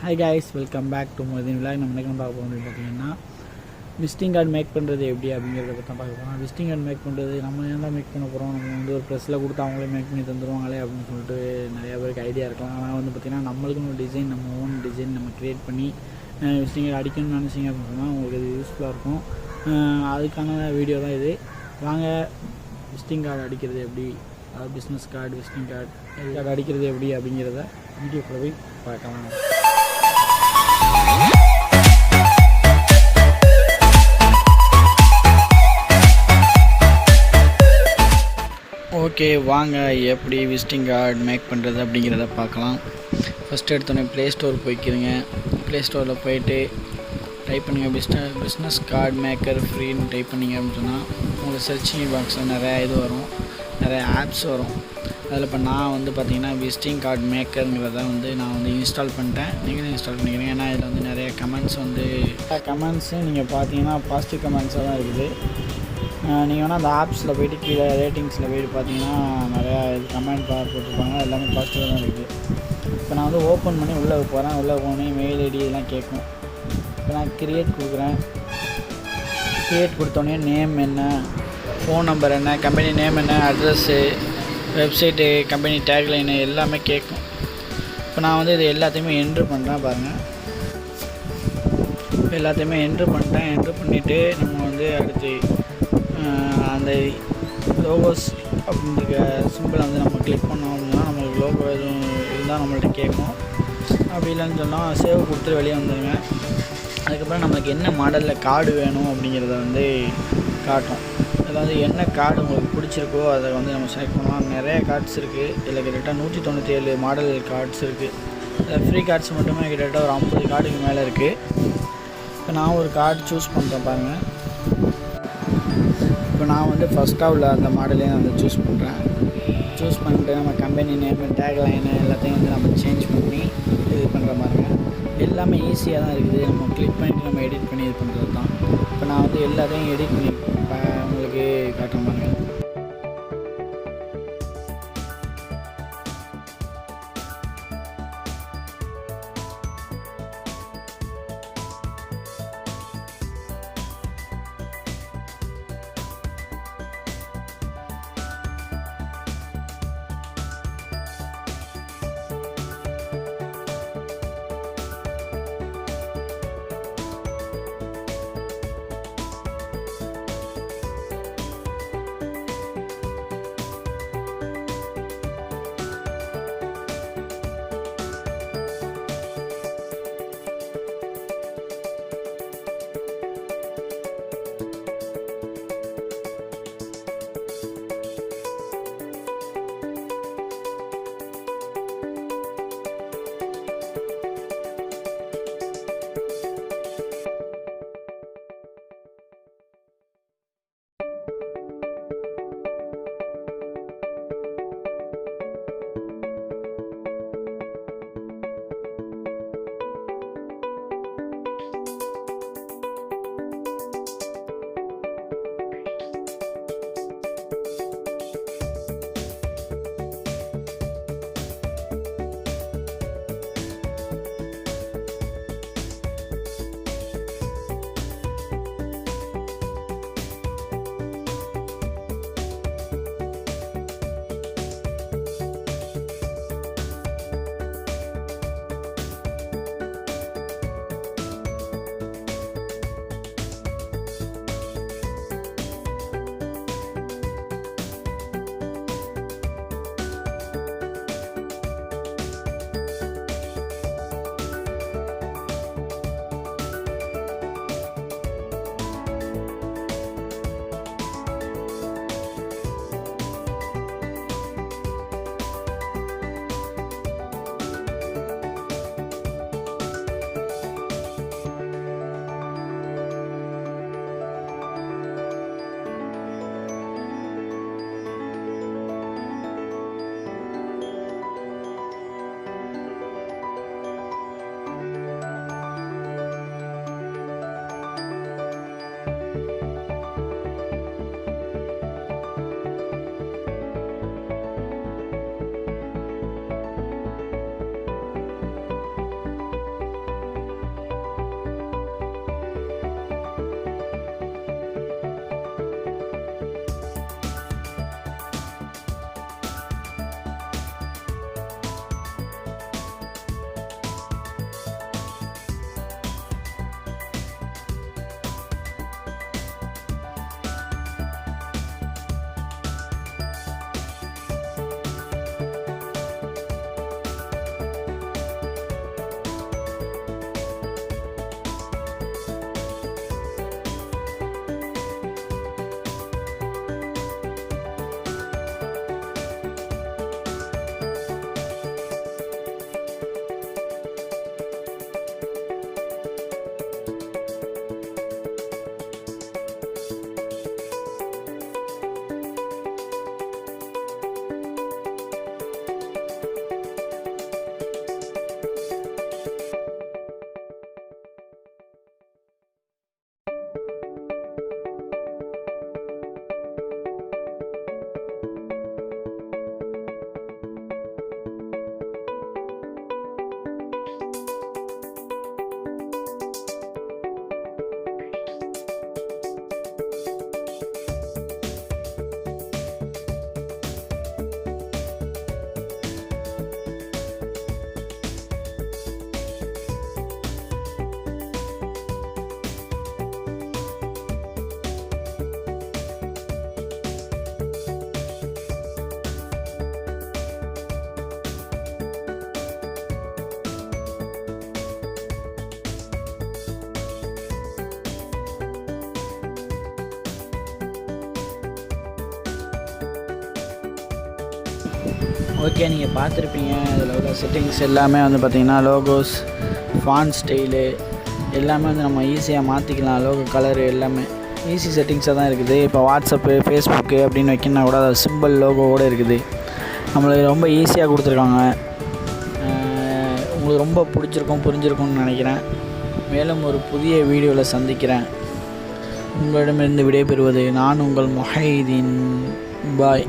Hi guys, welcome back to மோதின் vlog. நம்ம என்ன பார்க்க போகிறோம் பார்த்தீங்கன்னா விசிட்டிங் கார்டு மேக் பண்ணுறது எப்படி அப்படிங்கிறத பற்றி தான் பார்க்க போகிறோம். விசிட்டிங் கார்டு மேக் பண்ணுறது நம்ம ஏன் தான் மேக் பண்ண போகிறோம், நம்ம வந்து ஒரு ப்ரெஸ்ஸில் கொடுத்து அவங்களே மேக் பண்ணி தந்துடுவாங்களே அப்படின்னு சொல்லிட்டு நிறையா பேருக்கு ஐடியா இருக்கலாம். ஆனால் வந்து பார்த்திங்கன்னா நம்மளுக்குன்னு ஒரு டிசைன், நம்ம ஓன் டிசைன் நம்ம க்ரியேட் பண்ணி விசிட்டிங் கார்டு அடிக்கணும்னு நினச்சிங்க அப்படின்னா உங்களுக்கு இது யூஸ்ஃபுல்லாக இருக்கும். அதுக்கான வீடியோ தான் இது. வாங்க விசிட்டிங் கார்டு அடிக்கிறது எப்படி, அதாவது பிஸ்னஸ் கார்டு, விசிட்டிங் கார்டு அடிக்கிறது எப்படி அப்படிங்கிறத வீடியோக்குள்ளே போய் பார்க்கலாம். ஓகே, வாங்க எப்படி விசிட்டிங் கார்டு மேக் பண்ணுறது அப்படிங்கிறத பார்க்கலாம். ஃபஸ்ட்டு எடுத்தோடனே ப்ளே ஸ்டோர் போய்க்கிறேங்க. ப்ளே ஸ்டோரில் போயிட்டு டைப் பண்ணுங்கள் பிஸ்னஸ் கார்டு மேக்கர் ஃப்ரீன்னு டைப் பண்ணிங்க அப்படின்னு சொன்னால் உங்களுக்கு சர்ச்சிங் பாக்ஸில் நிறையா இது வரும், நிறையா ஆப்ஸ் வரும். அதில் இப்போ நான் வந்து பார்த்திங்கன்னா விசிட்டிங் கார்டு மேக்கருங்கிறத வந்து நான் வந்து இன்ஸ்டால் பண்ணிட்டேன். நீங்களும் இன்ஸ்டால் பண்ணிக்கிறீங்க. ஏன்னா இதில் வந்து நிறைய கமெண்ட்ஸு நீங்கள் பார்த்தீங்கன்னா பாசிட்டிவ் கமெண்ட்ஸாக தான் இருக்குது. நீங்கள் வேணால் அந்த ஆப்ஸில் போய்ட்டு கீழே ரேட்டிங்ஸில் போய்ட்டு பார்த்தீங்கன்னா நிறையா கமெண்ட் போட்டிருப்பாங்க, எல்லாமே பாசிட்டிவாக தான் இருக்குது. இப்போ நான் வந்து ஓப்பன் பண்ணி உள்ளே போகிறேன். உள்ளே போனேன், மெயில் ஐடி இதெல்லாம் கேட்கும். இப்போ நான் கிரியேட் கொடுக்குறேன். கிரியேட் கொடுத்தோடனே நேம் என்ன, ஃபோன் நம்பர் என்ன, கம்பெனி நேம் என்ன, அட்ரஸ்ஸு, வெப்சைட்டு, கம்பெனி டேக்லைனு எல்லாமே கேட்கும். இப்போ நான் வந்து இது எல்லாத்தையுமே என்ட்ரு பண்ணுறேன் பாருங்கள். இப்போ எல்லாத்தையுமே என்ட்ரு பண்ணிவிட்டு நம்ம வந்து அடுத்து அந்த லோகோஸ் அப்படின்ற சிம்பிளை வந்து நம்ம கிளிக் பண்ணோம் அப்படின்னா நம்மளுக்கு லோகோ எதுவும் இருந்தால் நம்மள்ட்ட கேட்கும். அப்படி இல்லைன்னு சொன்னால் சேவ் கொடுத்துட்டு வெளியே வந்துடுங்க. அதுக்கப்புறம் நம்மளுக்கு என்ன மாடலில் கார்டு வேணும் அப்படிங்கிறத வந்து காட்டும். அதாவது என்ன கார்டு உங்களுக்கு பிடிச்சிருக்கோ அதை வந்து நம்ம செலக்ட் பண்ணலாம். நிறைய கார்ட்ஸ் இருக்குது. இதில் கிட்டத்தட்ட 197 மாடல் கார்ட்ஸ் இருக்குது. ஃப்ரீ கார்ட்ஸ் மட்டுமே கிட்டத்தட்ட ஒரு 50 கார்டுக்கு மேலே இருக்குது. இப்போ நான் ஒரு கார்டு சூஸ் பண்ணுறேன் பாருங்கள். இப்போ நான் வந்து ஃபஸ்ட்டாக உள்ள அந்த மாடலே நான் வந்து சூஸ் பண்ணிட்டு நம்ம கம்பெனி நேமு, டேக்லைனு எல்லாத்தையும் வந்து நம்ம சேஞ்ச் பண்ணி இது பண்ணுற மாதிரிங்க. எல்லாமே ஈஸியாக தான் இருக்குது. நம்ம கிளிக் பண்ணிவிட்டு நம்ம எடிட் பண்ணி இது பண்ணுறது தான். இப்போ நான் வந்து எல்லாத்தையும் எடிட் பண்ணி உங்களுக்கு காட்டுற மாதிரி. ஓகே, நீங்கள் பார்த்துருப்பீங்க இதில் உள்ள செட்டிங்ஸ் எல்லாமே வந்து பார்த்திங்கன்னா லோகோஸ், ஃபாண்ட் ஸ்டைலு எல்லாமே வந்து நம்ம ஈஸியாக மாற்றிக்கலாம். லோகோ கலரு எல்லாமே ஈஸி செட்டிங்ஸாக தான் இருக்குது. இப்போ வாட்ஸ்அப்பு, ஃபேஸ்புக்கு அப்படின்னு வைக்கணுன்னா கூட அது சிம்பிள் லோகோவோடு இருக்குது. நம்மளுக்கு ரொம்ப ஈஸியாக கொடுத்துருக்காங்க. உங்களுக்கு ரொம்ப புரிஞ்சிருக்கும்னு நினைக்கிறேன். மேலும் ஒரு புதிய வீடியோவில் சந்திக்கிறேன். உங்களிடமிருந்து விடைபெறுவது நான் உங்கள் முஹைதீன். பாய்.